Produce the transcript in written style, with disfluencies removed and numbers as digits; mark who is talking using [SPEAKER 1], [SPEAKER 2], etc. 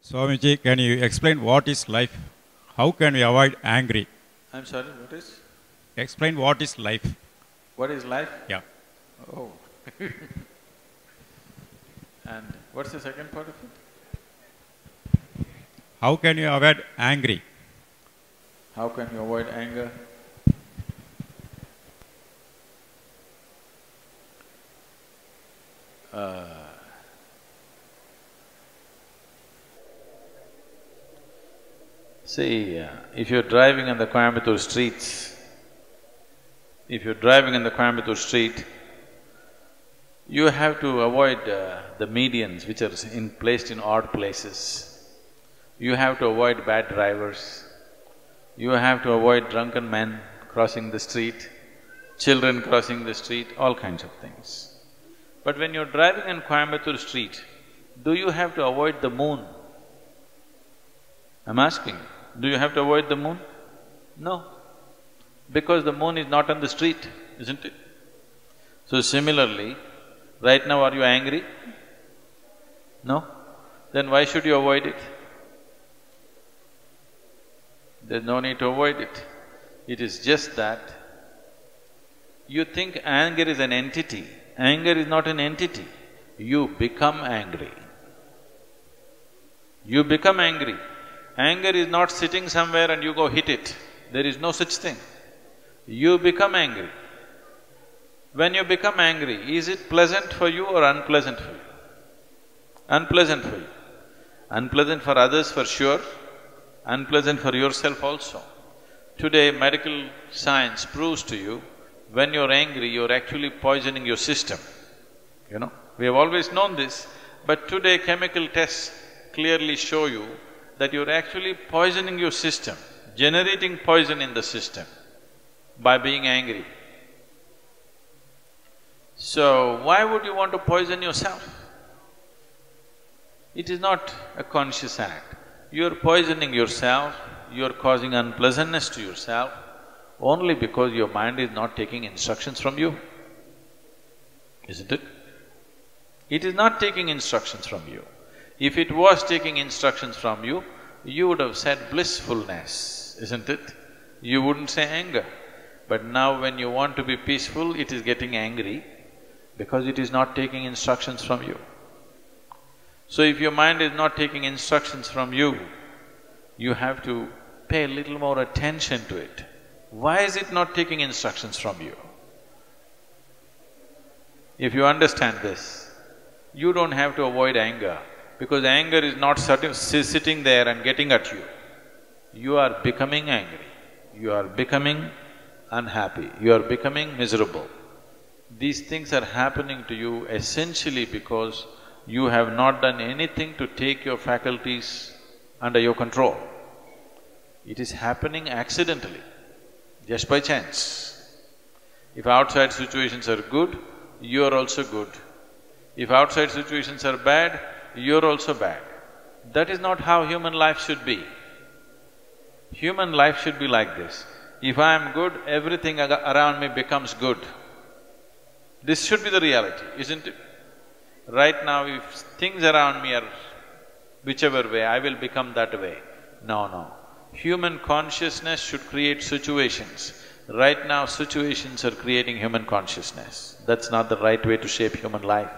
[SPEAKER 1] Swamiji, can you explain what is life? How can we avoid angry?
[SPEAKER 2] I'm sorry, what is?
[SPEAKER 1] Explain what is life.
[SPEAKER 2] What is life?
[SPEAKER 1] Yeah.
[SPEAKER 2] Oh. And what's the second part of it?
[SPEAKER 1] How can you avoid angry?
[SPEAKER 2] How can you avoid anger? See, if you're driving on the Coimbatore streets, you have to avoid the medians which are placed in odd places. You have to avoid bad drivers. You have to avoid drunken men crossing the street, children crossing the street, all kinds of things. But when you're driving on Coimbatore street, do you have to avoid the moon? I'm asking, do you have to avoid the moon? No, because the moon is not on the street, isn't it? So similarly, right now are you angry? No? Then why should you avoid it? There's no need to avoid it. It is just that you think anger is an entity. Anger is not an entity. You become angry. You become angry. Anger is not sitting somewhere and you go hit it. There is no such thing. You become angry. When you become angry, is it pleasant for you or unpleasant for you? Unpleasant for you. Unpleasant for others for sure, unpleasant for yourself also. Today, medical science proves to you, when you're angry, you're actually poisoning your system, you know. We have always known this, but today chemical tests clearly show you that you're actually poisoning your system, generating poison in the system by being angry. So, why would you want to poison yourself? It is not a conscious act. You're poisoning yourself, you're causing unpleasantness to yourself only because your mind is not taking instructions from you, isn't it? It is not taking instructions from you. If it was taking instructions from you, you would have said blissfulness, isn't it? You wouldn't say anger. But now when you want to be peaceful, it is getting angry because it is not taking instructions from you. So if your mind is not taking instructions from you, you have to pay a little more attention to it. Why is it not taking instructions from you? If you understand this, you don't have to avoid anger, because anger is not sitting there and getting at you. You are becoming angry, you are becoming unhappy, you are becoming miserable. These things are happening to you essentially because you have not done anything to take your faculties under your control. It is happening accidentally, just by chance. If outside situations are good, you are also good. If outside situations are bad, you're also bad. That is not how human life should be. Human life should be like this. If I am good, everything around me becomes good. This should be the reality, isn't it? Right now, if things around me are whichever way, I will become that way. No. Human consciousness should create situations. Right now, situations are creating human consciousness. That's not the right way to shape human life.